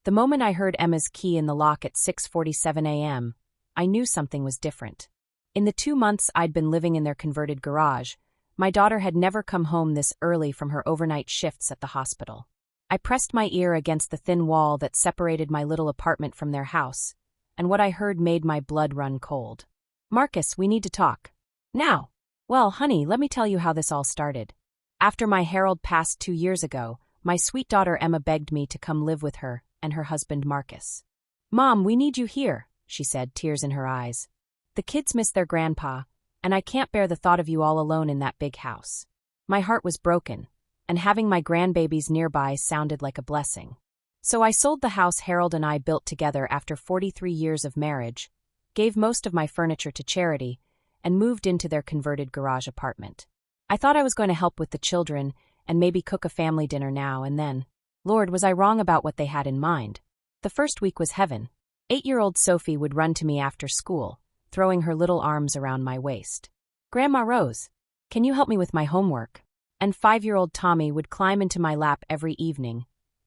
The moment I heard Emma's key in the lock at 6:47 a.m., I knew something was different. In the 2 months I'd been living in their converted garage, my daughter had never come home this early from her overnight shifts at the hospital. I pressed my ear against the thin wall that separated my little apartment from their house, and what I heard made my blood run cold. "Marcus, we need to talk. Now." "Well, honey, let me tell you how this all started. After my Harold passed 2 years ago, my sweet daughter Emma begged me to come live with her and her husband Marcus. "Mom, we need you here," she said, tears in her eyes. "The kids miss their grandpa, and I can't bear the thought of you all alone in that big house." My heart was broken, and having my grandbabies nearby sounded like a blessing. So I sold the house Harold and I built together after 43 years of marriage, gave most of my furniture to charity, and moved into their converted garage apartment. I thought I was going to help with the children and maybe cook a family dinner now and then. Lord, was I wrong about what they had in mind. The first week was heaven. 8-year-old Sophie would run to me after school, throwing her little arms around my waist. "Grandma Rose, can you help me with my homework?" And 5-year-old Tommy would climb into my lap every evening,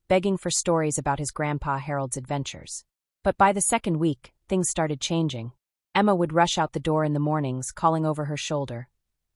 begging for stories about his grandpa Harold's adventures. But by the second week, things started changing. Emma would rush out the door in the mornings, calling over her shoulder,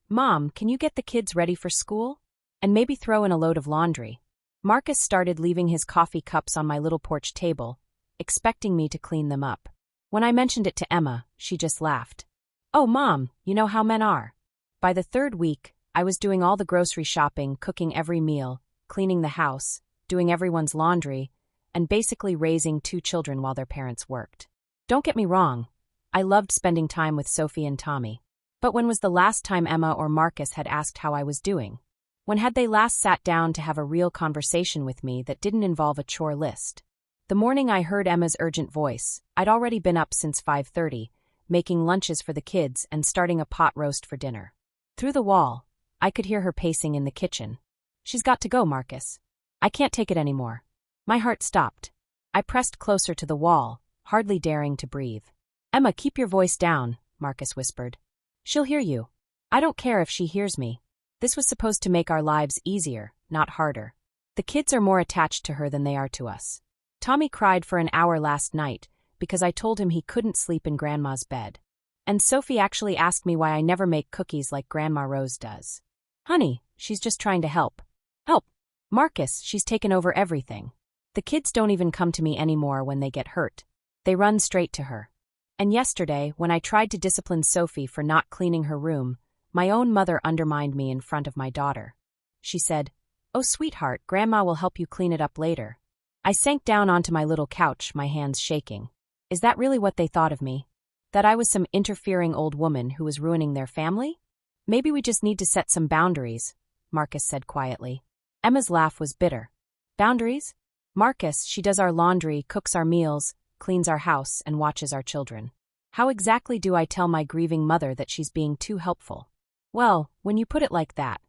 "Mom, can you get the kids ready for school? And maybe throw in a load of laundry." Marcus started leaving his coffee cups on my little porch table, expecting me to clean them up. When I mentioned it to Emma, she just laughed. "Oh, Mom, you know how men are." By the third week, I was doing all the grocery shopping, cooking every meal, cleaning the house, doing everyone's laundry, and basically raising 2 children while their parents worked. Don't get me wrong, I loved spending time with Sophie and Tommy. But when was the last time Emma or Marcus had asked how I was doing? When had they last sat down to have a real conversation with me that didn't involve a chore list? The morning I heard Emma's urgent voice, I'd already been up since 5:30, making lunches for the kids and starting a pot roast for dinner. Through the wall, I could hear her pacing in the kitchen. "She's got to go, Marcus. I can't take it anymore." My heart stopped. I pressed closer to the wall, hardly daring to breathe. "Emma, keep your voice down," Marcus whispered. "She'll hear you." "I don't care if she hears me. This was supposed to make our lives easier, not harder. The kids are more attached to her than they are to us. Tommy cried for an hour last night because I told him he couldn't sleep in Grandma's bed. And Sophie actually asked me why I never make cookies like Grandma Rose does. Honey, she's just trying to help." "Help? Marcus, she's taken over everything. The kids don't even come to me anymore when they get hurt. They run straight to her. And yesterday, when I tried to discipline Sophie for not cleaning her room, my own mother undermined me in front of my daughter. She said, 'Oh, sweetheart, Grandma will help you clean it up later.' I sank down onto my little couch, my hands shaking. Is that really what they thought of me? That I was some interfering old woman who was ruining their family? Maybe we just need to set some boundaries," Marcus said quietly. Emma's laugh was bitter. "Boundaries? Marcus, she does our laundry, cooks our meals, cleans our house, and watches our children. How exactly do I tell my grieving mother that she's being too helpful?" "Well, when you put it like that.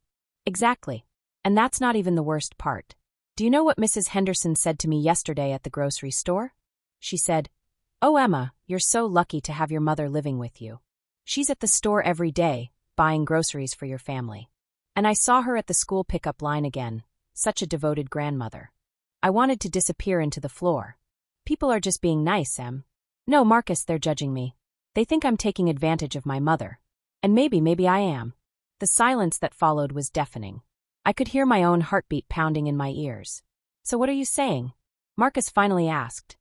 Exactly. And that's not even the worst part. Do you know what Mrs. Henderson said to me yesterday at the grocery store? She said, 'Oh, Emma, you're so lucky to have your mother living with you. She's at the store every day, buying groceries for your family.' And I saw her at the school pickup line again, such a devoted grandmother. I wanted to disappear into the floor. People are just being nice, Em. No, Marcus, they're judging me. They think I'm taking advantage of my mother. And maybe I am." The silence that followed was deafening. I could hear my own heartbeat pounding in my ears. "So what are you saying?" Marcus finally asked.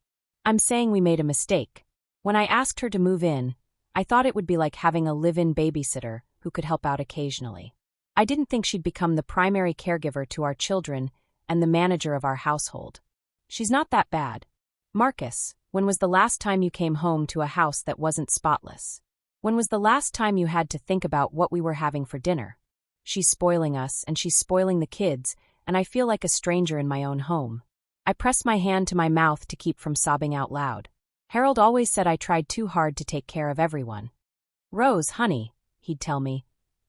"I'm saying we made a mistake. When I asked her to move in, I thought it would be like having a live-in babysitter who could help out occasionally. I didn't think she'd become the primary caregiver to our children and the manager of our household. She's not that bad. Marcus, when was the last time you came home to a house that wasn't spotless? When was the last time you had to think about what we were having for dinner? She's spoiling us, and she's spoiling the kids, and I feel like a stranger in my own home." I pressed my hand to my mouth to keep from sobbing out loud. Harold always said I tried too hard to take care of everyone. "Rose, honey," he'd tell me,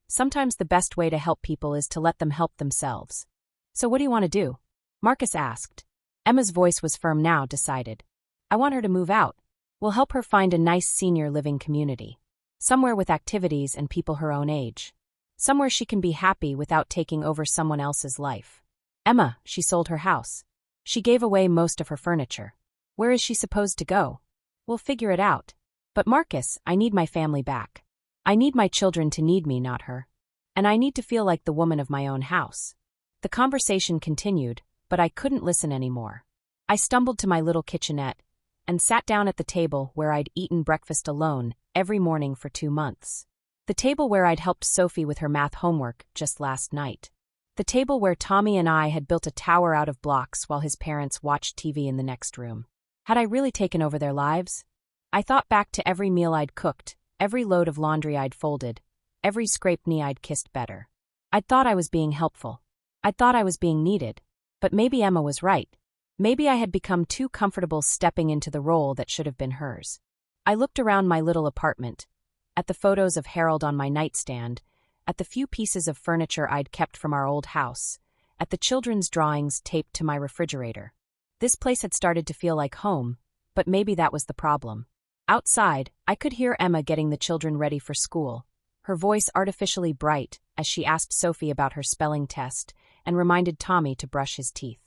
"sometimes the best way to help people is to let them help themselves." "So what do you want to do?" Marcus asked. Emma's voice was firm now, decided. "I want her to move out. We'll help her find a nice senior living community. Somewhere with activities and people her own age. Somewhere she can be happy without taking over someone else's life. Emma, she sold her house. She gave away most of her furniture. Where is she supposed to go? We'll figure it out. But Marcus, I need my family back. I need my children to need me, not her. And I need to feel like the woman of my own house. The conversation continued, but I couldn't listen anymore. I stumbled to my little kitchenette and sat down at the table where I'd eaten breakfast alone every morning for 2 months. The table where I'd helped Sophie with her math homework just last night. The table where Tommy and I had built a tower out of blocks while his parents watched TV in the next room. Had I really taken over their lives? I thought back to every meal I'd cooked, every load of laundry I'd folded, every scraped knee I'd kissed better. I'd thought I was being helpful. I'd thought I was being needed. But maybe Emma was right. Maybe I had become too comfortable stepping into the role that should have been hers. I looked around my little apartment, at the photos of Harold on my nightstand, at the few pieces of furniture I'd kept from our old house, at the children's drawings taped to my refrigerator. This place had started to feel like home, but maybe that was the problem. Outside, I could hear Emma getting the children ready for school, her voice artificially bright as she asked Sophie about her spelling test and reminded Tommy to brush his teeth.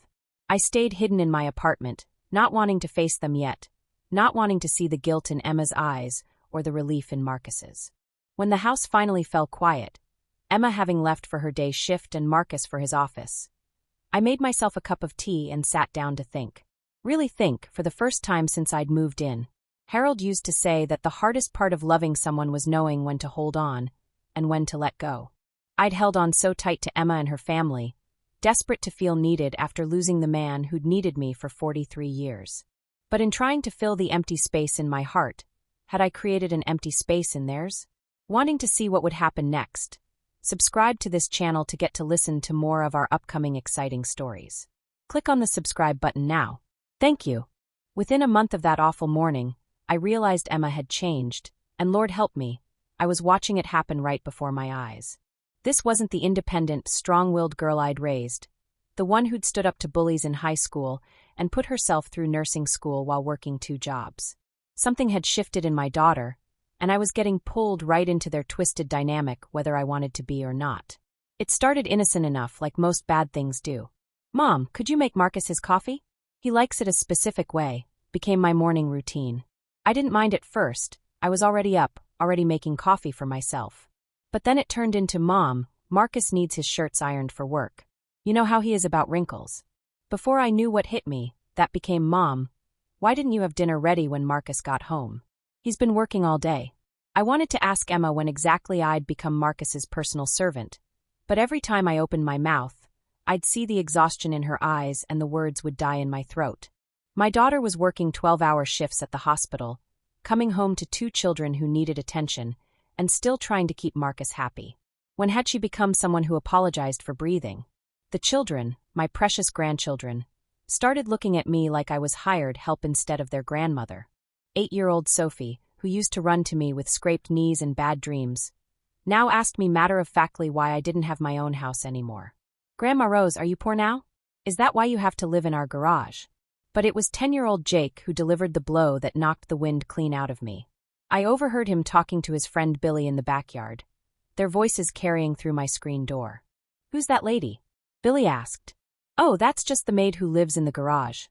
I stayed hidden in my apartment, not wanting to face them yet, not wanting to see the guilt in Emma's eyes or the relief in Marcus's. When the house finally fell quiet, Emma having left for her day shift and Marcus for his office, I made myself a cup of tea and sat down to think. Really think, for the first time since I'd moved in. Harold used to say that the hardest part of loving someone was knowing when to hold on and when to let go. I'd held on so tight to Emma and her family, desperate to feel needed after losing the man who'd needed me for 43 years. But in trying to fill the empty space in my heart, had I created an empty space in theirs? Wanting to see what would happen next, subscribe to this channel to get to listen to more of our upcoming exciting stories. Click on the subscribe button now. Thank you. Within a month of that awful morning, I realized Emma had changed, and Lord help me, I was watching it happen right before my eyes. This wasn't the independent, strong-willed girl I'd raised, the one who'd stood up to bullies in high school and put herself through nursing school while working 2 jobs. Something had shifted in my daughter, and I was getting pulled right into their twisted dynamic whether I wanted to be or not. It started innocent enough, like most bad things do. "Mom, could you make Marcus his coffee? He likes it a specific way," became my morning routine. I didn't mind at first. I was already up, already making coffee for myself. But then it turned into, "Mom, Marcus needs his shirts ironed for work. You know how he is about wrinkles." Before I knew what hit me, that became, "Mom, why didn't you have dinner ready when Marcus got home? He's been working all day." I wanted to ask Emma when exactly I'd become Marcus's personal servant, but every time I opened my mouth, I'd see the exhaustion in her eyes and the words would die in my throat. My daughter was working 12-hour shifts at the hospital, coming home to 2 children who needed attention, and still trying to keep Marcus happy. When had she become someone who apologized for breathing? The children, my precious grandchildren, started looking at me like I was hired help instead of their grandmother. 8-year-old Sophie, who used to run to me with scraped knees and bad dreams, now asked me matter-of-factly why I didn't have my own house anymore. "Grandma Rose, are you poor now? Is that why you have to live in our garage?" But it was 10-year-old Jake who delivered the blow that knocked the wind clean out of me. I overheard him talking to his friend Billy in the backyard, their voices carrying through my screen door. "Who's that lady?" Billy asked. "Oh, that's just the maid who lives in the garage,"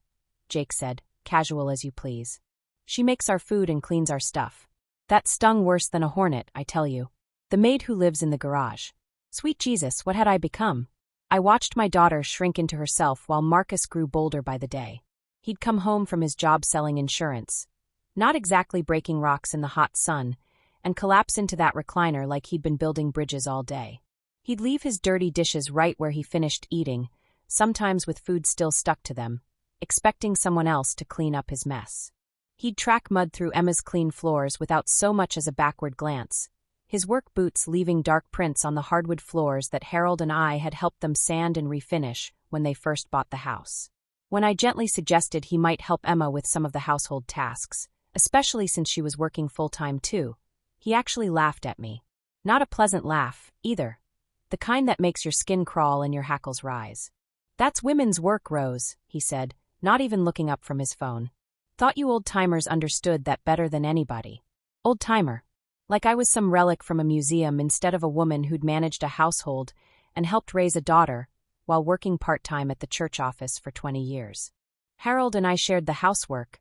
Jake said, casual as you please. "She makes our food and cleans our stuff." That stung worse than a hornet, I tell you. The maid who lives in the garage. Sweet Jesus, what had I become? I watched my daughter shrink into herself while Marcus grew bolder by the day. He'd come home from his job selling insurance, not exactly breaking rocks in the hot sun, and collapse into that recliner like he'd been building bridges all day. He'd leave his dirty dishes right where he finished eating, sometimes with food still stuck to them, expecting someone else to clean up his mess. He'd track mud through Emma's clean floors without so much as a backward glance, his work boots leaving dark prints on the hardwood floors that Harold and I had helped them sand and refinish when they first bought the house. When I gently suggested he might help Emma with some of the household tasks, especially since she was working full-time too, he actually laughed at me. Not a pleasant laugh, either. The kind that makes your skin crawl and your hackles rise. "That's women's work, Rose," he said, not even looking up from his phone. "Thought you old-timers understood that better than anybody." Old-timer. Like I was some relic from a museum instead of a woman who'd managed a household and helped raise a daughter while working part-time at the church office for 20 years. Harold and I shared the housework,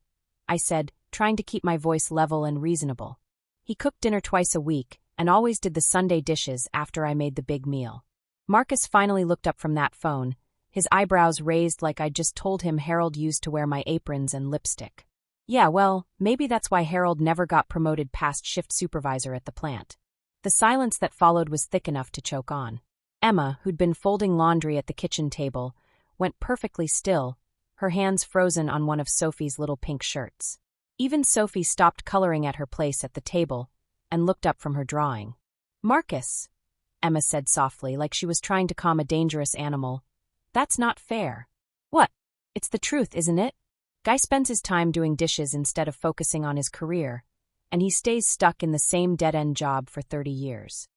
I said, trying to keep my voice level and reasonable. He cooked dinner twice a week, and always did the Sunday dishes after I made the big meal. Marcus finally looked up from that phone, his eyebrows raised like I'd just told him Harold used to wear my aprons and lipstick. Yeah, well, maybe that's why Harold never got promoted past shift supervisor at the plant. The silence that followed was thick enough to choke on. Emma, who'd been folding laundry at the kitchen table, went perfectly still, her hands frozen on one of Sophie's little pink shirts. Even Sophie stopped coloring at her place at the table and looked up from her drawing. "Marcus," Emma said softly, like she was trying to calm a dangerous animal, "that's not fair." "What? It's the truth, isn't it? Guy spends his time doing dishes instead of focusing on his career, and he stays stuck in the same dead-end job for 30 years.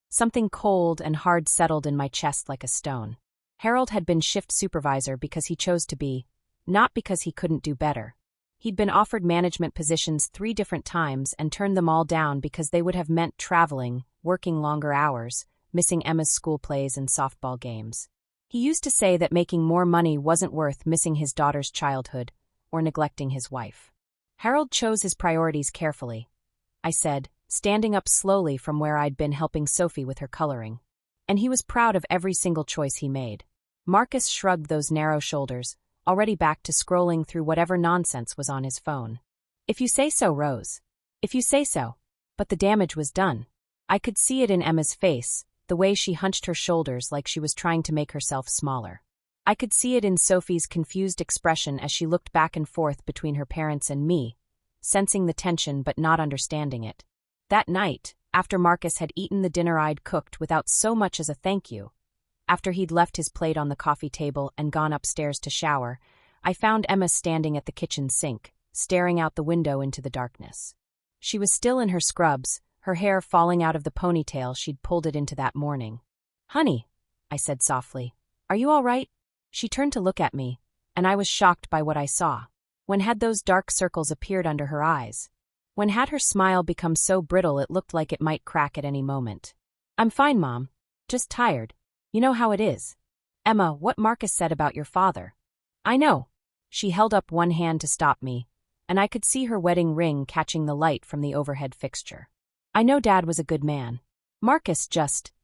Something cold and hard settled in my chest like a stone. Harold had been shift supervisor because he chose to be, not because he couldn't do better. He'd been offered management positions 3 different times and turned them all down because they would have meant traveling, working longer hours, missing Emma's school plays and softball games. He used to say that making more money wasn't worth missing his daughter's childhood or neglecting his wife. Harold chose his priorities carefully, I said, standing up slowly from where I'd been helping Sophie with her coloring. And he was proud of every single choice he made. Marcus shrugged those narrow shoulders, already back to scrolling through whatever nonsense was on his phone. "If you say so, Rose. If you say so." But the damage was done. I could see it in Emma's face, the way she hunched her shoulders like she was trying to make herself smaller. I could see it in Sophie's confused expression as she looked back and forth between her parents and me, sensing the tension but not understanding it. That night, after Marcus had eaten the dinner I'd cooked without so much as a thank you, after he'd left his plate on the coffee table and gone upstairs to shower, I found Emma standing at the kitchen sink, staring out the window into the darkness. She was still in her scrubs, her hair falling out of the ponytail she'd pulled it into that morning. "Honey," I said softly, "are you all right?" She turned to look at me, and I was shocked by what I saw. When had those dark circles appeared under her eyes? When had her smile become so brittle it looked like it might crack at any moment? "I'm fine, Mom. Just tired. You know how it is." "Emma, what Marcus said about your father." "I know." She held up one hand to stop me, and I could see her wedding ring catching the light from the overhead fixture. "I know Dad was a good man. Marcus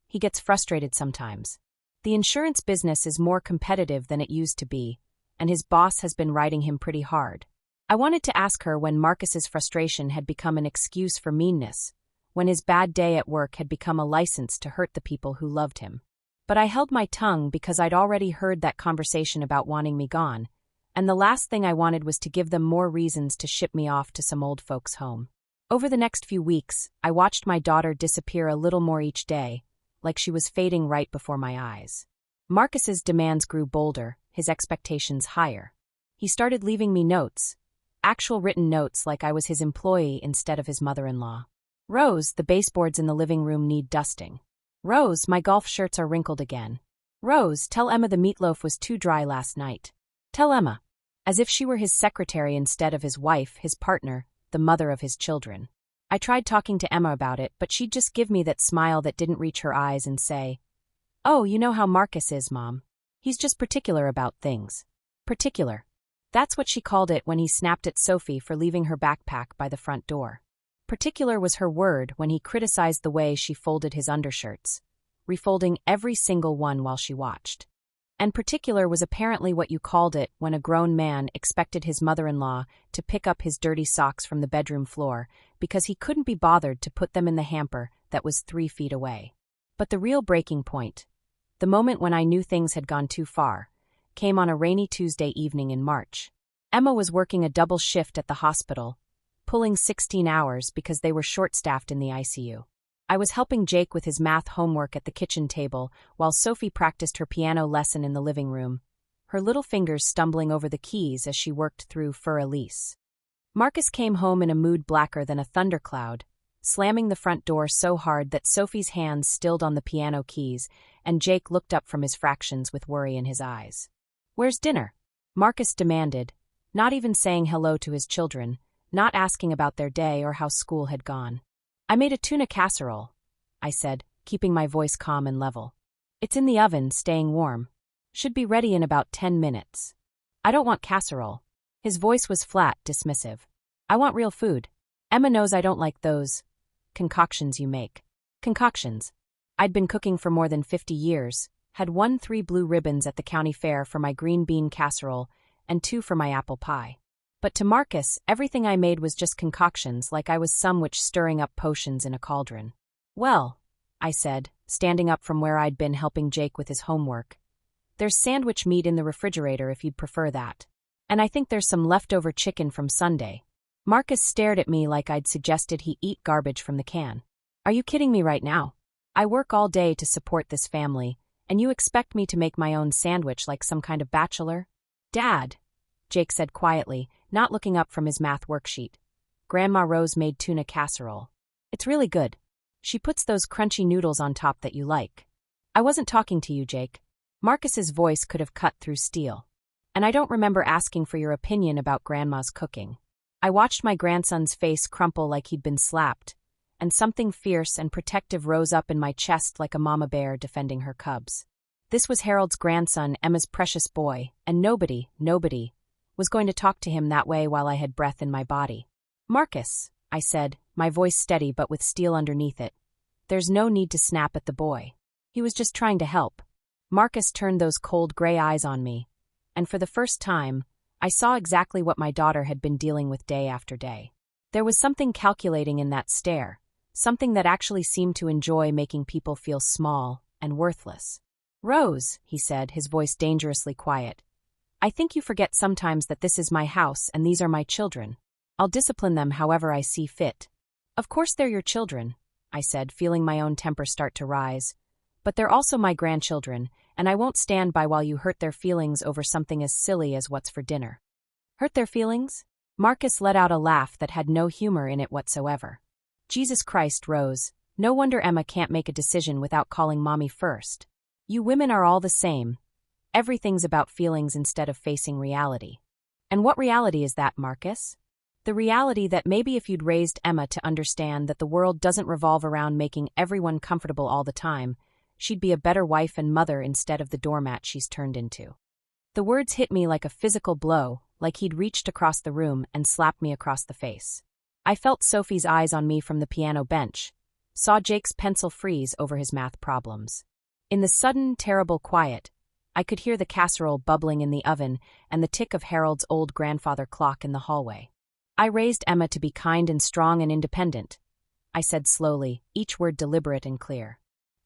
he gets frustrated sometimes. The insurance business is more competitive than it used to be, and his boss has been riding him pretty hard." I wanted to ask her when Marcus's frustration had become an excuse for meanness, when his bad day at work had become a license to hurt the people who loved him. But I held my tongue because I'd already heard that conversation about wanting me gone, and the last thing I wanted was to give them more reasons to ship me off to some old folks' home. Over the next few weeks, I watched my daughter disappear a little more each day, like she was fading right before my eyes. Marcus's demands grew bolder, his expectations higher. He started leaving me notes, actual written notes like I was his employee instead of his mother-in-law. "Rose, the baseboards in the living room need dusting." "Rose, my golf shirts are wrinkled again." "Rose, tell Emma the meatloaf was too dry last night." "Tell Emma." As if she were his secretary instead of his wife, his partner, the mother of his children. I tried talking to Emma about it, but she'd just give me that smile that didn't reach her eyes and say, "Oh, you know how Marcus is, Mom. He's just particular about things." Particular. That's what she called it when he snapped at Sophie for leaving her backpack by the front door. Particular was her word when he criticized the way she folded his undershirts, refolding every single one while she watched. And particular was apparently what you called it when a grown man expected his mother-in-law to pick up his dirty socks from the bedroom floor because he couldn't be bothered to put them in the hamper that was 3 feet away. But the real breaking point, the moment when I knew things had gone too far, came on a rainy Tuesday evening in March. Emma was working a double shift at the hospital, pulling 16 hours because they were short-staffed in the ICU. I was helping Jake with his math homework at the kitchen table while Sophie practiced her piano lesson in the living room, her little fingers stumbling over the keys as she worked through Für Elise. Marcus came home in a mood blacker than a thundercloud, slamming the front door so hard that Sophie's hands stilled on the piano keys, and Jake looked up from his fractions with worry in his eyes. "Where's dinner?" Marcus demanded, not even saying hello to his children, not asking about their day or how school had gone. "I made a tuna casserole," I said, keeping my voice calm and level. "It's in the oven, staying warm. Should be ready in about 10 minutes. "I don't want casserole." His voice was flat, dismissive. I want real food. Emma knows I don't like those concoctions you make. Concoctions. I'd been cooking for more than 50 years, had won 3 blue ribbons at the county fair for my green bean casserole and 2 for my apple pie. But to Marcus, everything I made was just concoctions, like I was some witch stirring up potions in a cauldron. Well, I said, standing up from where I'd been helping Jake with his homework. There's sandwich meat in the refrigerator if you'd prefer that. And I think there's some leftover chicken from Sunday. Marcus stared at me like I'd suggested he eat garbage from the can. Are you kidding me right now? I work all day to support this family, and you expect me to make my own sandwich like some kind of bachelor? Dad, Jake said quietly, not looking up from his math worksheet. Grandma Rose made tuna casserole. It's really good. She puts those crunchy noodles on top that you like. I wasn't talking to you, Jake. Marcus's voice could have cut through steel. And I don't remember asking for your opinion about Grandma's cooking. I watched my grandson's face crumple like he'd been slapped, and something fierce and protective rose up in my chest like a mama bear defending her cubs. This was Harold's grandson, Emma's precious boy, and nobody was going to talk to him that way while I had breath in my body. Marcus, I said, my voice steady but with steel underneath it. There's no need to snap at the boy. He was just trying to help. Marcus turned those cold gray eyes on me, and for the first time, I saw exactly what my daughter had been dealing with day after day. There was something calculating in that stare, something that actually seemed to enjoy making people feel small and worthless. Rose, he said, his voice dangerously quiet. I think you forget sometimes that this is my house and these are my children. I'll discipline them however I see fit. Of course they're your children, I said, feeling my own temper start to rise. But they're also my grandchildren, and I won't stand by while you hurt their feelings over something as silly as what's for dinner. Hurt their feelings? Marcus let out a laugh that had no humor in it whatsoever. Jesus Christ, Rose, no wonder Emma can't make a decision without calling Mommy first. You women are all the same. Everything's about feelings instead of facing reality. And what reality is that, Marcus? The reality that maybe if you'd raised Emma to understand that the world doesn't revolve around making everyone comfortable all the time, she'd be a better wife and mother instead of the doormat she's turned into. The words hit me like a physical blow, like he'd reached across the room and slapped me across the face. I felt Sophie's eyes on me from the piano bench, saw Jake's pencil freeze over his math problems. In the sudden, terrible quiet, I could hear the casserole bubbling in the oven and the tick of Harold's old grandfather clock in the hallway. I raised Emma to be kind and strong and independent, I said slowly, each word deliberate and clear.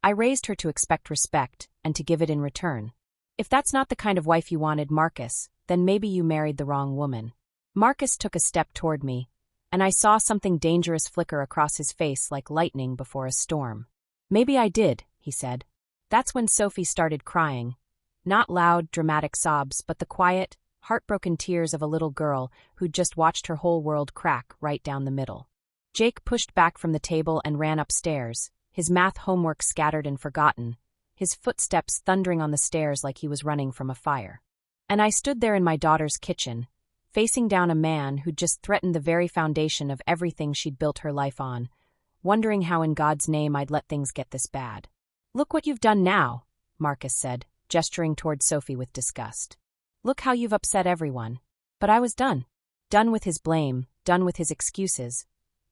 I raised her to expect respect and to give it in return. If that's not the kind of wife you wanted, Marcus, then maybe you married the wrong woman. Marcus took a step toward me, and I saw something dangerous flicker across his face like lightning before a storm. Maybe I did, he said. That's when Sophie started crying. Not loud, dramatic sobs, but the quiet, heartbroken tears of a little girl who'd just watched her whole world crack right down the middle. Jake pushed back from the table and ran upstairs, his math homework scattered and forgotten, his footsteps thundering on the stairs like he was running from a fire. And I stood there in my daughter's kitchen, facing down a man who'd just threatened the very foundation of everything she'd built her life on, wondering how in God's name I'd let things get this bad. Look what you've done now, Marcus said, gesturing toward Sophie with disgust. Look how you've upset everyone. But I was done. Done with his blame, done with his excuses,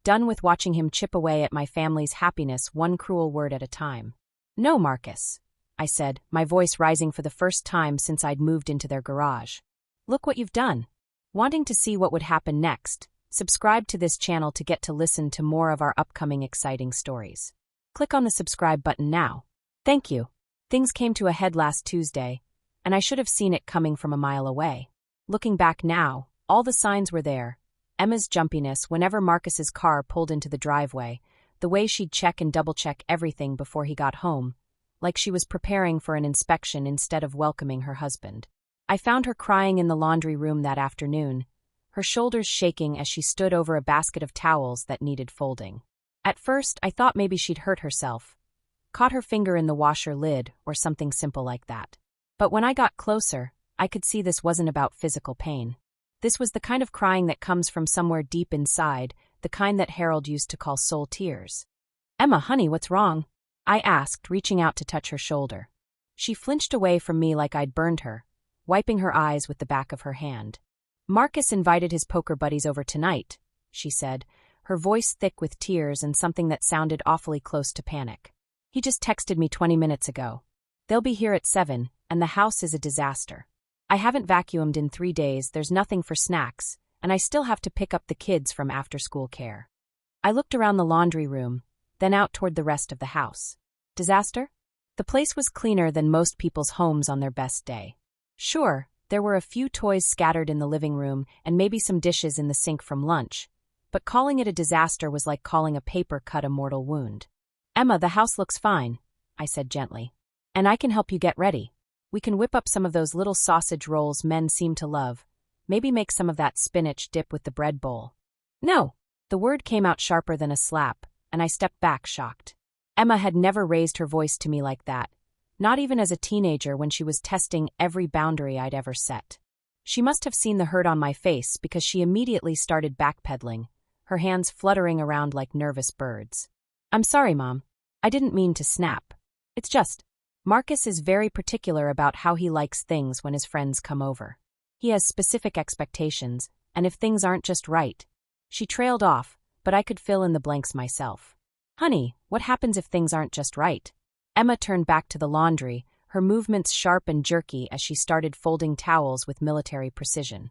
done with watching him chip away at my family's happiness one cruel word at a time. No, Marcus, I said, my voice rising for the first time since I'd moved into their garage. Look what you've done. Wanting to see what would happen next, subscribe to this channel to get to listen to more of our upcoming exciting stories. Click on the subscribe button now. Thank you. Things came to a head last Tuesday, and I should have seen it coming from a mile away. Looking back now, all the signs were there. Emma's jumpiness whenever Marcus's car pulled into the driveway, the way she'd check and double-check everything before he got home, like she was preparing for an inspection instead of welcoming her husband. I found her crying in the laundry room that afternoon, her shoulders shaking as she stood over a basket of towels that needed folding. At first, I thought maybe she'd hurt herself, caught her finger in the washer lid or something simple like that. But when I got closer, I could see this wasn't about physical pain. This was the kind of crying that comes from somewhere deep inside, the kind that Harold used to call soul tears. Emma, honey, what's wrong? I asked, reaching out to touch her shoulder. She flinched away from me like I'd burned her, wiping her eyes with the back of her hand. Marcus invited his poker buddies over tonight, she said, her voice thick with tears and something that sounded awfully close to panic. He just texted me 20 minutes ago. They'll be here at 7, and the house is a disaster. I haven't vacuumed in 3 days, there's nothing for snacks, and I still have to pick up the kids from after-school care. I looked around the laundry room, then out toward the rest of the house. Disaster? The place was cleaner than most people's homes on their best day. Sure, there were a few toys scattered in the living room and maybe some dishes in the sink from lunch, but calling it a disaster was like calling a paper cut a mortal wound. Emma, the house looks fine, I said gently. And I can help you get ready. We can whip up some of those little sausage rolls men seem to love, maybe make some of that spinach dip with the bread bowl. No! The word came out sharper than a slap, and I stepped back shocked. Emma had never raised her voice to me like that, not even as a teenager when she was testing every boundary I'd ever set. She must have seen the hurt on my face because she immediately started backpedaling, her hands fluttering around like nervous birds. I'm sorry, Mom. I didn't mean to snap. It's just, Marcus is very particular about how he likes things when his friends come over. He has specific expectations, and if things aren't just right. She trailed off, but I could fill in the blanks myself. Honey, what happens if things aren't just right? Emma turned back to the laundry, her movements sharp and jerky as she started folding towels with military precision.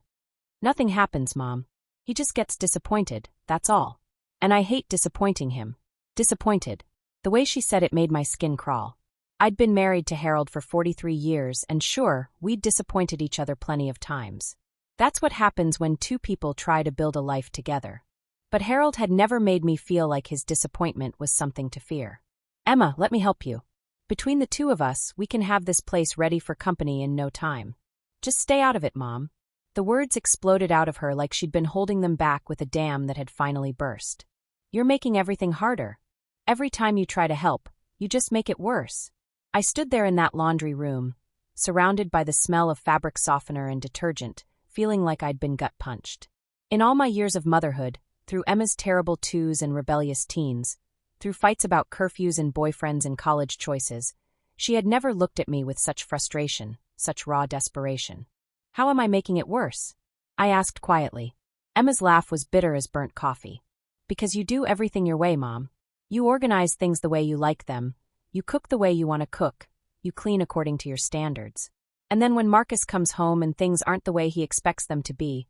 Nothing happens, Mom. He just gets disappointed, that's all. And I hate disappointing him. Disappointed. The way she said it made my skin crawl. I'd been married to Harold for 43 years, and sure, we'd disappointed each other plenty of times. That's what happens when two people try to build a life together. But Harold had never made me feel like his disappointment was something to fear. Emma, let me help you. Between the two of us, we can have this place ready for company in no time. Just stay out of it, Mom. The words exploded out of her like she'd been holding them back with a dam that had finally burst. You're making everything harder. Every time you try to help, you just make it worse. I stood there in that laundry room, surrounded by the smell of fabric softener and detergent, feeling like I'd been gut-punched. In all my years of motherhood, through Emma's terrible twos and rebellious teens, through fights about curfews and boyfriends and college choices, she had never looked at me with such frustration, such raw desperation. How am I making it worse? I asked quietly. Emma's laugh was bitter as burnt coffee. Because you do everything your way, Mom. You organize things the way you like them, you cook the way you want to cook, you clean according to your standards. And then when Marcus comes home and things aren't the way he expects them to be,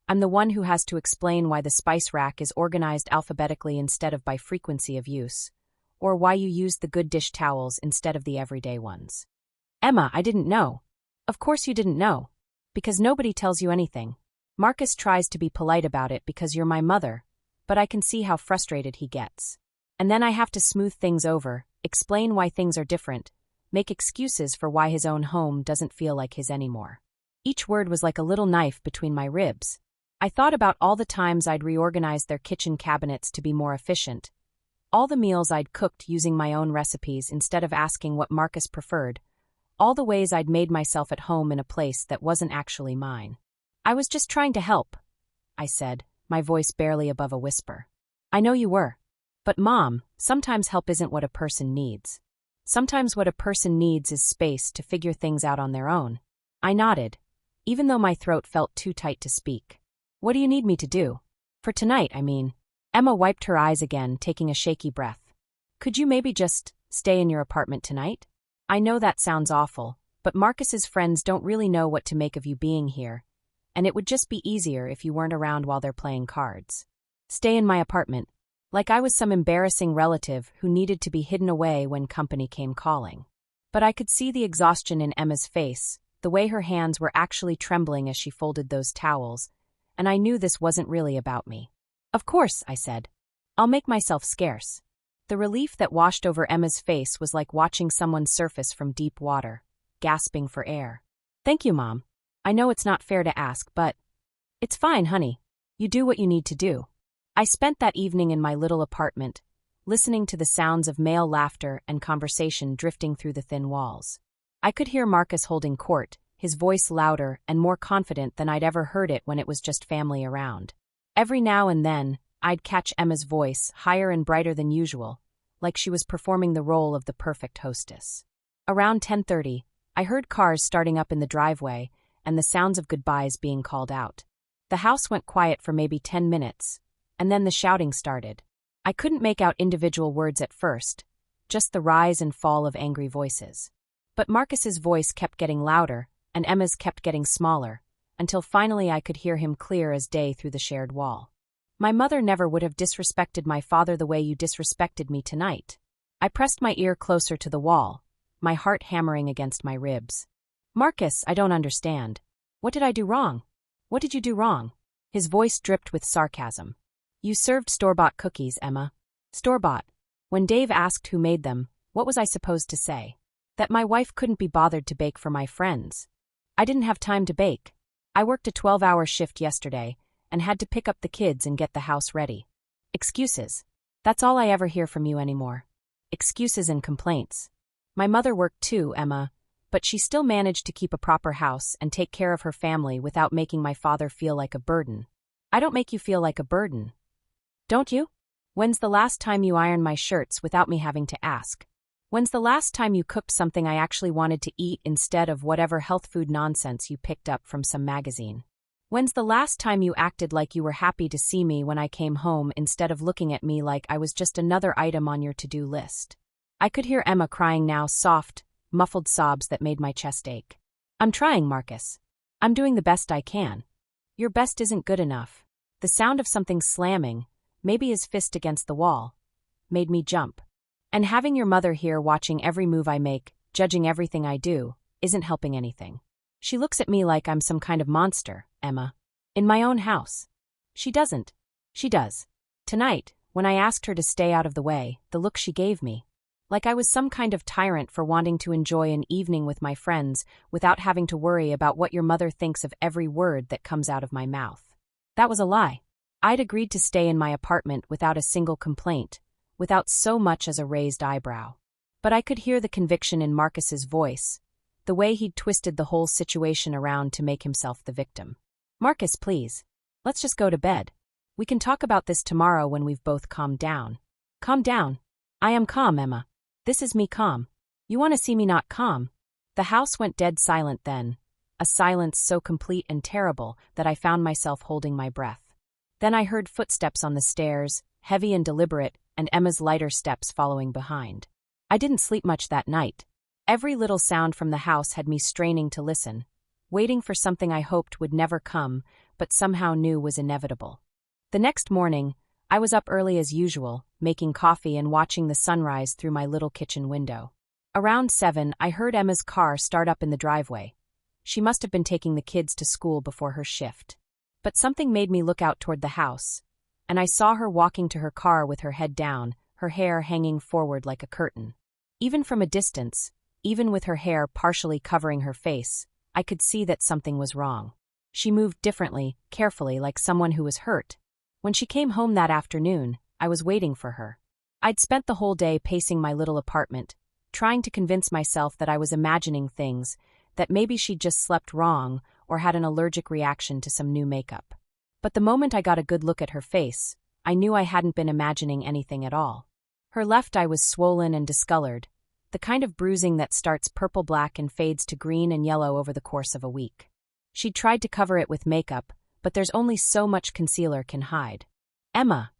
I'm the one who has to explain why the spice rack is organized alphabetically instead of by frequency of use, or why you use the good dish towels instead of the everyday ones. Emma, I didn't know. Of course you didn't know. Because nobody tells you anything. Marcus tries to be polite about it because you're my mother, but I can see how frustrated he gets. And then I have to smooth things over, explain why things are different, make excuses for why his own home doesn't feel like his anymore. Each word was like a little knife between my ribs. I thought about all the times I'd reorganized their kitchen cabinets to be more efficient, all the meals I'd cooked using my own recipes instead of asking what Marcus preferred, all the ways I'd made myself at home in a place that wasn't actually mine. I was just trying to help, I said, my voice barely above a whisper. I know you were. But Mom, sometimes help isn't what a person needs. Sometimes what a person needs is space to figure things out on their own. I nodded, even though my throat felt too tight to speak. What do you need me to do? For tonight, I mean. Emma wiped her eyes again, taking a shaky breath. Could you maybe just stay in your apartment tonight? I know that sounds awful, but Marcus's friends don't really know what to make of you being here, and it would just be easier if you weren't around while they're playing cards. Stay in my apartment. Like I was some embarrassing relative who needed to be hidden away when company came calling. But I could see the exhaustion in Emma's face, the way her hands were actually trembling as she folded those towels, and I knew this wasn't really about me. Of course, I said. I'll make myself scarce. The relief that washed over Emma's face was like watching someone surface from deep water, gasping for air. Thank you, Mom. I know it's not fair to ask, but it's fine, honey. You do what you need to do. I spent that evening in my little apartment, listening to the sounds of male laughter and conversation drifting through the thin walls. I could hear Marcus holding court, his voice louder and more confident than I'd ever heard it when it was just family around. Every now and then, I'd catch Emma's voice, higher and brighter than usual, like she was performing the role of the perfect hostess. Around 10:30, I heard cars starting up in the driveway and the sounds of goodbyes being called out. The house went quiet for maybe 10 minutes, and then the shouting started. I couldn't make out individual words at first, just the rise and fall of angry voices. But Marcus's voice kept getting louder, and Emma's kept getting smaller, until finally I could hear him clear as day through the shared wall. My mother never would have disrespected my father the way you disrespected me tonight. I pressed my ear closer to the wall, my heart hammering against my ribs. Marcus, I don't understand. What did I do wrong? What did you do wrong? His voice dripped with sarcasm. You served store-bought cookies, Emma. Store-bought. When Dave asked who made them, what was I supposed to say? That my wife couldn't be bothered to bake for my friends. I didn't have time to bake. I worked a 12-hour shift yesterday and had to pick up the kids and get the house ready. Excuses. That's all I ever hear from you anymore. Excuses and complaints. My mother worked too, Emma, but she still managed to keep a proper house and take care of her family without making my father feel like a burden. I don't make you feel like a burden. Don't you? When's the last time you ironed my shirts without me having to ask? When's the last time you cooked something I actually wanted to eat instead of whatever health food nonsense you picked up from some magazine? When's the last time you acted like you were happy to see me when I came home instead of looking at me like I was just another item on your to-do list? I could hear Emma crying now, soft, muffled sobs that made my chest ache. I'm trying, Marcus. I'm doing the best I can. Your best isn't good enough. The sound of something slamming, maybe his fist against the wall, made me jump. And having your mother here watching every move I make, judging everything I do, isn't helping anything. She looks at me like I'm some kind of monster, Emma. In my own house. She doesn't. She does. Tonight, when I asked her to stay out of the way, the look she gave me. Like I was some kind of tyrant for wanting to enjoy an evening with my friends without having to worry about what your mother thinks of every word that comes out of my mouth. That was a lie. I'd agreed to stay in my apartment without a single complaint, without so much as a raised eyebrow. But I could hear the conviction in Marcus's voice, the way he'd twisted the whole situation around to make himself the victim. Marcus, please. Let's just go to bed. We can talk about this tomorrow when we've both calmed down. Calm down. I am calm, Emma. This is me calm. You want to see me not calm? The house went dead silent then, a silence so complete and terrible that I found myself holding my breath. Then I heard footsteps on the stairs, heavy and deliberate, and Emma's lighter steps following behind. I didn't sleep much that night. Every little sound from the house had me straining to listen, waiting for something I hoped would never come, but somehow knew was inevitable. The next morning, I was up early as usual, making coffee and watching the sunrise through my little kitchen window. Around 7, I heard Emma's car start up in the driveway. She must have been taking the kids to school before her shift. But something made me look out toward the house, and I saw her walking to her car with her head down, her hair hanging forward like a curtain. Even from a distance, even with her hair partially covering her face, I could see that something was wrong. She moved differently, carefully, like someone who was hurt. When she came home that afternoon, I was waiting for her. I'd spent the whole day pacing my little apartment, trying to convince myself that I was imagining things, that maybe she'd just slept wrong or had an allergic reaction to some new makeup. But the moment I got a good look at her face, I knew I hadn't been imagining anything at all. Her left eye was swollen and discolored, the kind of bruising that starts purple-black and fades to green and yellow over the course of a week. She'd tried to cover it with makeup, but there's only so much concealer can hide. Emma,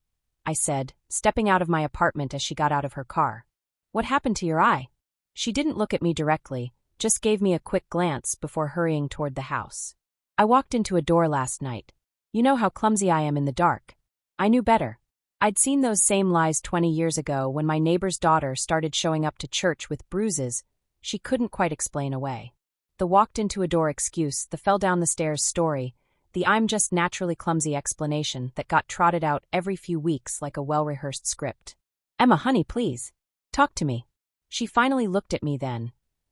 I said, stepping out of my apartment as she got out of her car. What happened to your eye? She didn't look at me directly, just gave me a quick glance before hurrying toward the house. I walked into a door last night. You know how clumsy I am in the dark. I knew better. I'd seen those same lies 20 years ago when my neighbor's daughter started showing up to church with bruises she couldn't quite explain away. The walked into a door excuse, the fell down the stairs story, the I'm just naturally clumsy explanation that got trotted out every few weeks like a well-rehearsed script. Emma, honey, please. Talk to me. She finally looked at me then,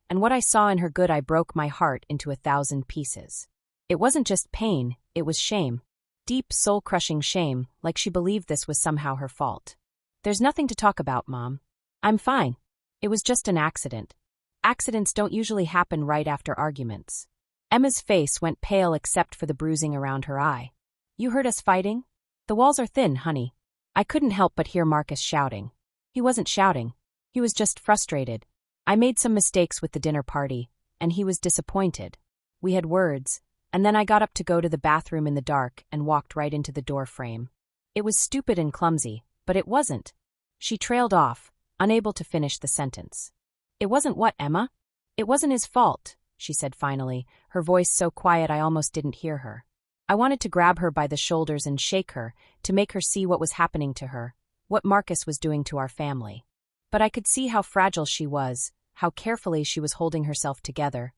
and what I saw in her good eye broke my heart into 1,000 pieces. It wasn't just pain, it was shame. Deep, soul-crushing shame, like she believed this was somehow her fault. There's nothing to talk about, Mom. I'm fine. It was just an accident. Accidents don't usually happen right after arguments. Emma's face went pale except for the bruising around her eye. You heard us fighting? The walls are thin, honey. I couldn't help but hear Marcus shouting. He wasn't shouting. He was just frustrated. I made some mistakes with the dinner party, and he was disappointed. We had words, and then I got up to go to the bathroom in the dark and walked right into the door frame. It was stupid and clumsy, but it wasn't. She trailed off, unable to finish the sentence. It wasn't what, Emma? It wasn't his fault, she said finally, her voice so quiet I almost didn't hear her. I wanted to grab her by the shoulders and shake her, to make her see what was happening to her, what Marcus was doing to our family. But I could see how fragile she was, how carefully she was holding herself together,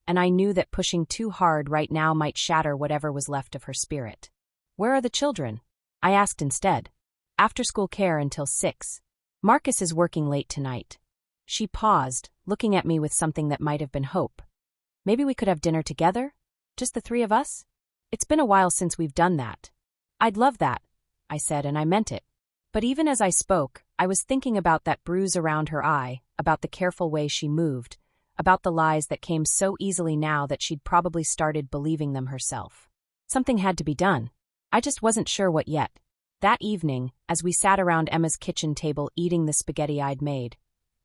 and I knew that pushing too hard right now might shatter whatever was left of her spirit. Where are the children? I asked instead. After-school care until 6. Marcus is working late tonight. She paused, looking at me with something that might have been hope. Maybe we could have dinner together? Just the 3 of us? It's been a while since we've done that. I'd love that, I said, and I meant it. But even as I spoke, I was thinking about that bruise around her eye, about the careful way she moved, about the lies that came so easily now that she'd probably started believing them herself. Something had to be done. I just wasn't sure what yet. That evening, as we sat around Emma's kitchen table eating the spaghetti I'd made,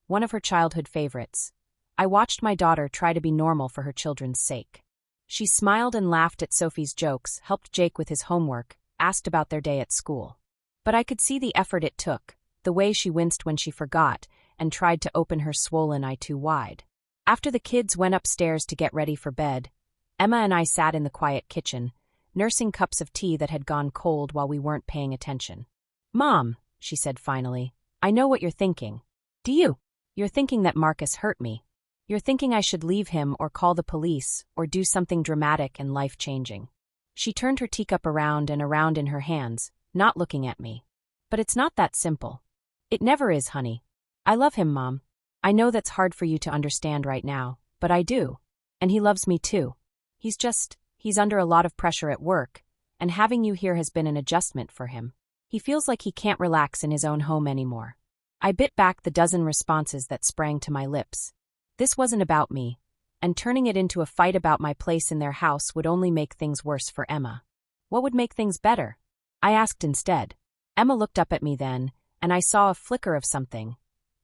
one of her childhood favorites, I watched my daughter try to be normal for her children's sake. She smiled and laughed at Sophie's jokes, helped Jake with his homework, asked about their day at school. But I could see the effort it took, the way she winced when she forgot, and tried to open her swollen eye too wide. After the kids went upstairs to get ready for bed, Emma and I sat in the quiet kitchen, nursing cups of tea that had gone cold while we weren't paying attention. Mom, she said finally, I know what you're thinking. Do you? You're thinking that Marcus hurt me. You're thinking I should leave him or call the police or do something dramatic and life-changing. She turned her teacup around and around in her hands, not looking at me. But it's not that simple. It never is, honey. I love him, Mom. I know that's hard for you to understand right now, but I do. And he loves me too. He's under a lot of pressure at work, and having you here has been an adjustment for him. He feels like he can't relax in his own home anymore. I bit back the dozen responses that sprang to my lips. This wasn't about me, and turning it into a fight about my place in their house would only make things worse for Emma. What would make things better? I asked instead. Emma looked up at me then, and I saw a flicker of something.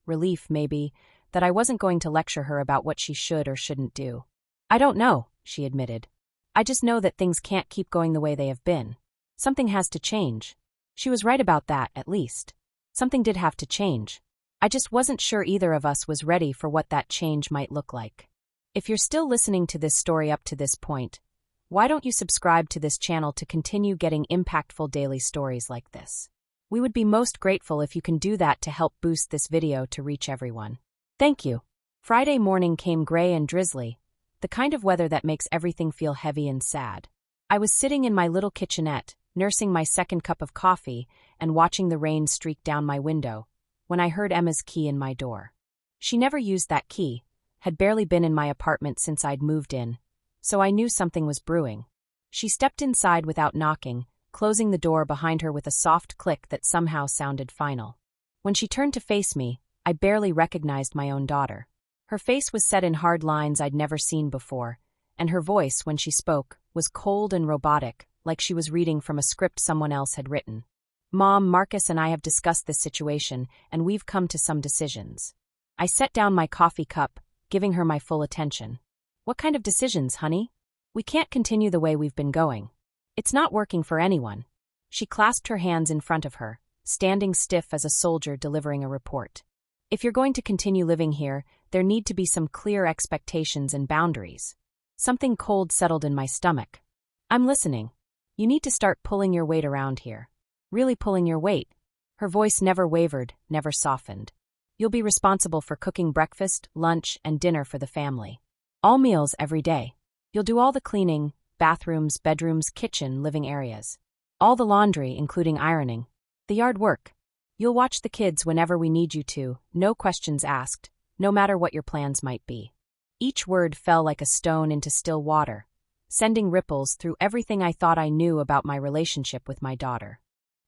Relief, maybe, that I wasn't going to lecture her about what she should or shouldn't do. I don't know, she admitted. I just know that things can't keep going the way they have been. Something has to change. She was right about that, at least. Something did have to change. I just wasn't sure either of us was ready for what that change might look like. If you're still listening to this story up to this point, why don't you subscribe to this channel to continue getting impactful daily stories like this? We would be most grateful if you can do that to help boost this video to reach everyone. Thank you. Friday morning came gray and drizzly, the kind of weather that makes everything feel heavy and sad. I was sitting in my little kitchenette, nursing my second cup of coffee and watching the rain streak down my window, when I heard Emma's key in my door. She never used that key, had barely been in my apartment since I'd moved in, so I knew something was brewing. She stepped inside without knocking, closing the door behind her with a soft click that somehow sounded final. When she turned to face me, I barely recognized my own daughter. Her face was set in hard lines I'd never seen before, and her voice, when she spoke, was cold and robotic, like she was reading from a script someone else had written. Mom, Marcus and I have discussed this situation, and we've come to some decisions. I set down my coffee cup, giving her my full attention. What kind of decisions, honey? We can't continue the way we've been going. It's not working for anyone. She clasped her hands in front of her, standing stiff as a soldier delivering a report. If you're going to continue living here, there need to be some clear expectations and boundaries. Something cold settled in my stomach. I'm listening. You need to start pulling your weight around here. Really pulling your weight. Her voice never wavered, never softened. You'll be responsible for cooking breakfast, lunch, and dinner for the family. All meals every day. You'll do all the cleaning, bathrooms, bedrooms, kitchen, living areas. All the laundry, including ironing. The yard work. You'll watch the kids whenever we need you to, no questions asked, no matter what your plans might be. Each word fell like a stone into still water, sending ripples through everything I thought I knew about my relationship with my daughter.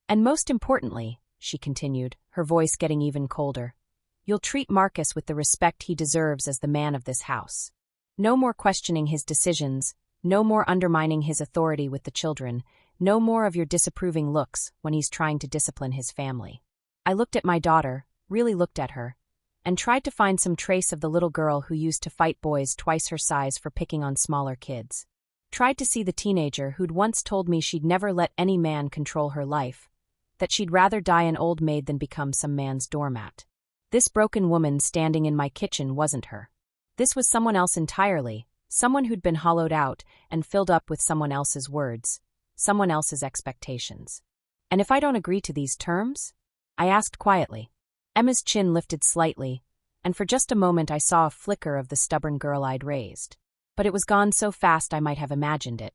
And most importantly, she continued, her voice getting even colder, you'll treat Marcus with the respect he deserves as the man of this house. No more questioning his decisions, no more undermining his authority with the children, no more of your disapproving looks when he's trying to discipline his family. I looked at my daughter, really looked at her, and tried to find some trace of the little girl who used to fight boys twice her size for picking on smaller kids. Tried to see the teenager who'd once told me she'd never let any man control her life, that she'd rather die an old maid than become some man's doormat. This broken woman standing in my kitchen wasn't her. This was someone else entirely, someone who'd been hollowed out and filled up with someone else's words, someone else's expectations. And if I don't agree to these terms? I asked quietly. Emma's chin lifted slightly, and for just a moment I saw a flicker of the stubborn girl I'd raised. But it was gone so fast I might have imagined it.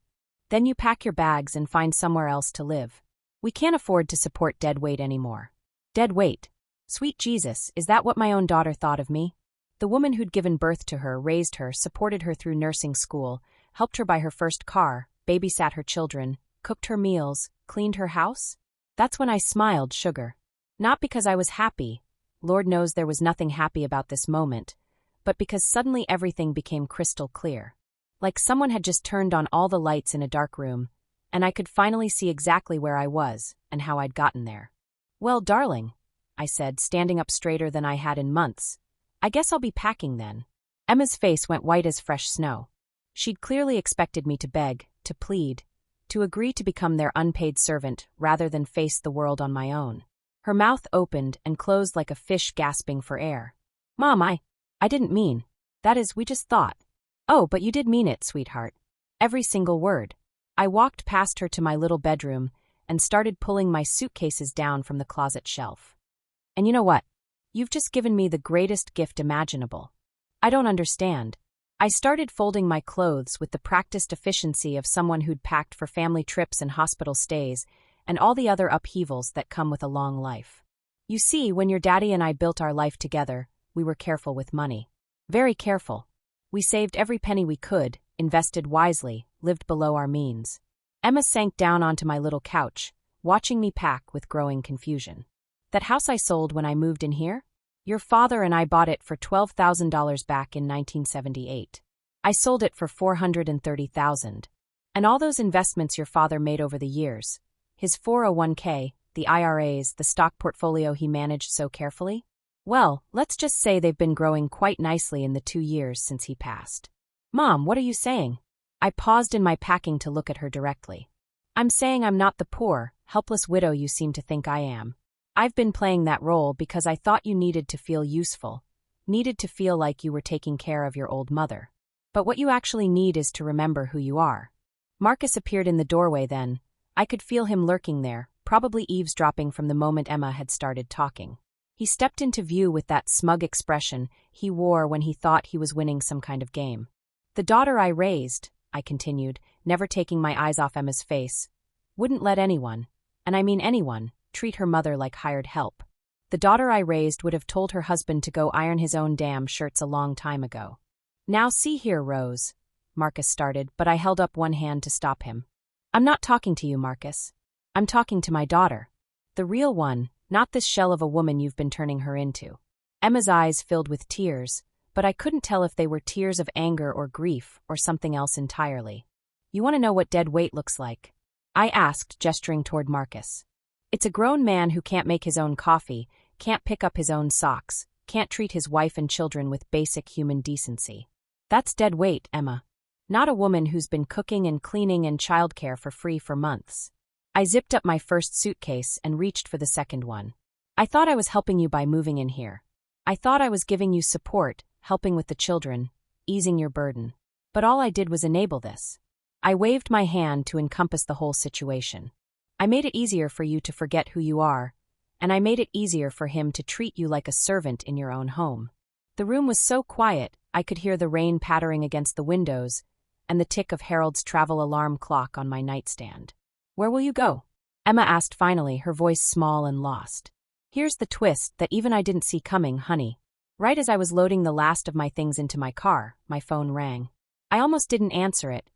Then you pack your bags and find somewhere else to live. We can't afford to support dead weight anymore. Dead weight. Sweet Jesus, is that what my own daughter thought of me? The woman who'd given birth to her, raised her, supported her through nursing school, helped her buy her first car, babysat her children, cooked her meals, cleaned her house? That's when I smiled, sugar. Not because I was happy. Lord knows there was nothing happy about this moment, but because suddenly everything became crystal clear. Like someone had just turned on all the lights in a dark room, and I could finally see exactly where I was and how I'd gotten there. Well, darling, I said, standing up straighter than I had in months. I guess I'll be packing then. Emma's face went white as fresh snow. She'd clearly expected me to beg, to plead, to agree to become their unpaid servant rather than face the world on my own. Her mouth opened and closed like a fish gasping for air. Mom, I didn't mean. That is, we just thought. Oh, but you did mean it, sweetheart. Every single word. I walked past her to my little bedroom and started pulling my suitcases down from the closet shelf. And you know what? You've just given me the greatest gift imaginable. I don't understand. I started folding my clothes with the practiced efficiency of someone who'd packed for family trips and hospital stays and all the other upheavals that come with a long life. You see, when your daddy and I built our life together, we were careful with money. Very careful. We saved every penny we could, invested wisely, lived below our means. Emma sank down onto my little couch, watching me pack with growing confusion. That house I sold when I moved in here? Your father and I bought it for $12,000 back in 1978. I sold it for $430,000. And all those investments your father made over the years, his 401k, the IRAs, the stock portfolio he managed so carefully? Well, let's just say they've been growing quite nicely in the 2 years since he passed. Mom, what are you saying? I paused in my packing to look at her directly. I'm saying I'm not the poor, helpless widow you seem to think I am. I've been playing that role because I thought you needed to feel useful, needed to feel like you were taking care of your old mother. But what you actually need is to remember who you are. Marcus appeared in the doorway then. I could feel him lurking there, probably eavesdropping from the moment Emma had started talking. He stepped into view with that smug expression he wore when he thought he was winning some kind of game. The daughter I raised, I continued, never taking my eyes off Emma's face, wouldn't let anyone, and I mean anyone, treat her mother like hired help. The daughter I raised would have told her husband to go iron his own damn shirts a long time ago. Now see here, Rose, Marcus started, but I held up one hand to stop him. I'm not talking to you, Marcus. I'm talking to my daughter. The real one, not this shell of a woman you've been turning her into. Emma's eyes filled with tears, but I couldn't tell if they were tears of anger or grief or something else entirely. You want to know what dead weight looks like? I asked, gesturing toward Marcus. It's a grown man who can't make his own coffee, can't pick up his own socks, can't treat his wife and children with basic human decency. That's dead weight, Emma. Not a woman who's been cooking and cleaning and childcare for free for months. I zipped up my first suitcase and reached for the second one. I thought I was helping you by moving in here. I thought I was giving you support, helping with the children, easing your burden. But all I did was enable this. I waved my hand to encompass the whole situation. I made it easier for you to forget who you are, and I made it easier for him to treat you like a servant in your own home. The room was so quiet, I could hear the rain pattering against the windows and the tick of Harold's travel alarm clock on my nightstand. Where will you go? Emma asked finally, her voice small and lost. Here's the twist that even I didn't see coming, honey. Right as I was loading the last of my things into my car, my phone rang. I almost didn't answer it.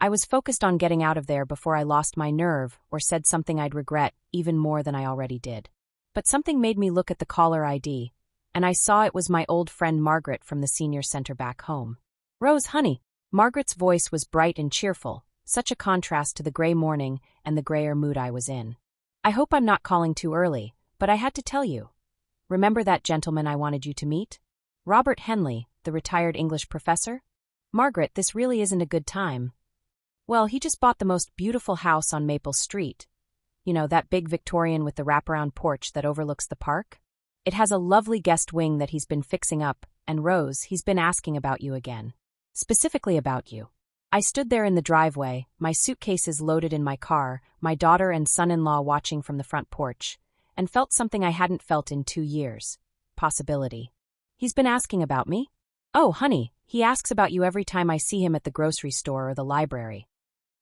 I was focused on getting out of there before I lost my nerve or said something I'd regret even more than I already did. But something made me look at the caller ID, and I saw it was my old friend Margaret from the senior center back home. Rose, honey. Margaret's voice was bright and cheerful, such a contrast to the gray morning and the grayer mood I was in. I hope I'm not calling too early, but I had to tell you. Remember that gentleman I wanted you to meet? Robert Henley, the retired English professor? Margaret, this really isn't a good time. Well, he just bought the most beautiful house on Maple Street. That big Victorian with the wraparound porch that overlooks the park? It has a lovely guest wing that he's been fixing up, and Rose, he's been asking about you again. Specifically about you. I stood there in the driveway, my suitcases loaded in my car, my daughter and son-in-law watching from the front porch, and felt something I hadn't felt in 2 years. Possibility. He's been asking about me? Oh, honey, he asks about you every time I see him at the grocery store or the library.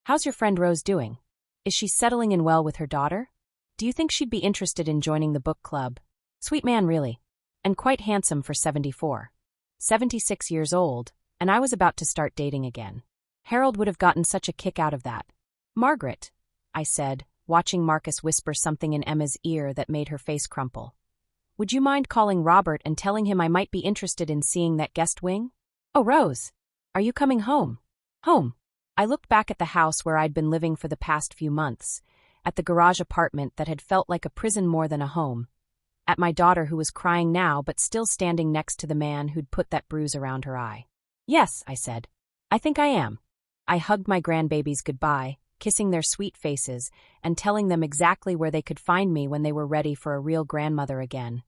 How's your friend Rose doing? Is she settling in well with her daughter? Do you think she'd be interested in joining the book club? Sweet man, really. And quite handsome for 74. 76 years old, and I was about to start dating again. Harold would have gotten such a kick out of that. Margaret, I said, watching Marcus whisper something in Emma's ear that made her face crumple. Would you mind calling Robert and telling him I might be interested in seeing that guest wing? Oh, Rose, are you coming home? Home. I looked back at the house where I'd been living for the past few months, at the garage apartment that had felt like a prison more than a home, at my daughter who was crying now but still standing next to the man who'd put that bruise around her eye. Yes, I said. I think I am. I hugged my grandbabies goodbye, kissing their sweet faces and telling them exactly where they could find me when they were ready for a real grandmother again.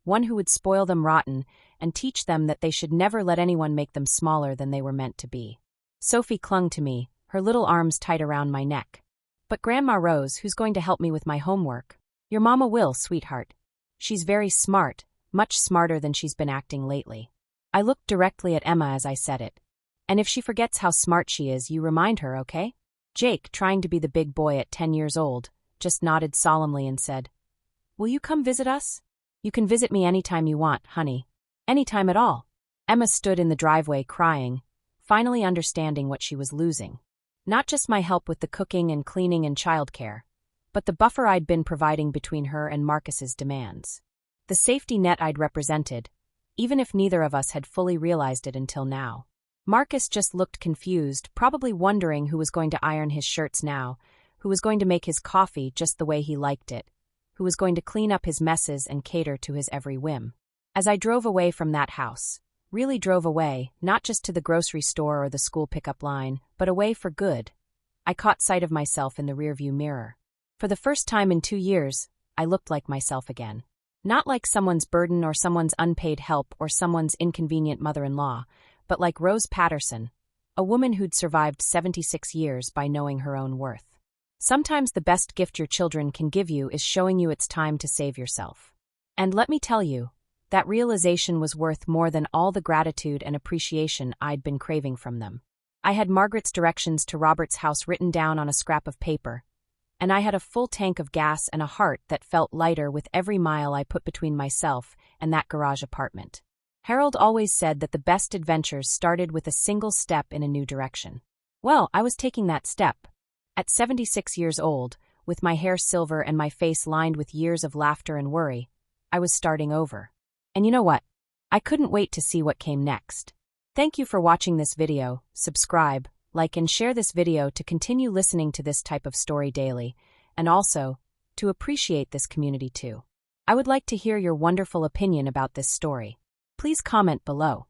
One who would spoil them rotten and teach them that they should never let anyone make them smaller than they were meant to be. Sophie clung to me, her little arms tight around my neck. But Grandma Rose, who's going to help me with my homework? Your mama will, sweetheart. She's very smart, much smarter than she's been acting lately. I looked directly at Emma as I said it. And if she forgets how smart she is, you remind her, okay? Jake, trying to be the big boy at 10 years old, just nodded solemnly and said, Will you come visit us? You can visit me anytime you want, honey. Anytime at all. Emma stood in the driveway crying, finally understanding what she was losing. Not just my help with the cooking and cleaning and childcare, but the buffer I'd been providing between her and Marcus's demands. The safety net I'd represented, even if neither of us had fully realized it until now. Marcus just looked confused, probably wondering who was going to iron his shirts now, who was going to make his coffee just the way he liked it, who was going to clean up his messes and cater to his every whim. As I drove away from that house, really drove away, not just to the grocery store or the school pickup line, but away for good, I caught sight of myself in the rearview mirror. For the first time in 2 years, I looked like myself again. Not like someone's burden or someone's unpaid help or someone's inconvenient mother-in-law, but like Rose Patterson, a woman who'd survived 76 years by knowing her own worth. Sometimes the best gift your children can give you is showing you it's time to save yourself. And let me tell you, that realization was worth more than all the gratitude and appreciation I'd been craving from them. I had Margaret's directions to Robert's house written down on a scrap of paper, and I had a full tank of gas and a heart that felt lighter with every mile I put between myself and that garage apartment. Harold always said that the best adventures started with a single step in a new direction. Well, I was taking that step. At 76 years old, with my hair silver and my face lined with years of laughter and worry, I was starting over. And you know what? I couldn't wait to see what came next. Thank you for watching this video. Subscribe, like and share this video to continue listening to this type of story daily, and also, to appreciate this community too. I would like to hear your wonderful opinion about this story. Please comment below.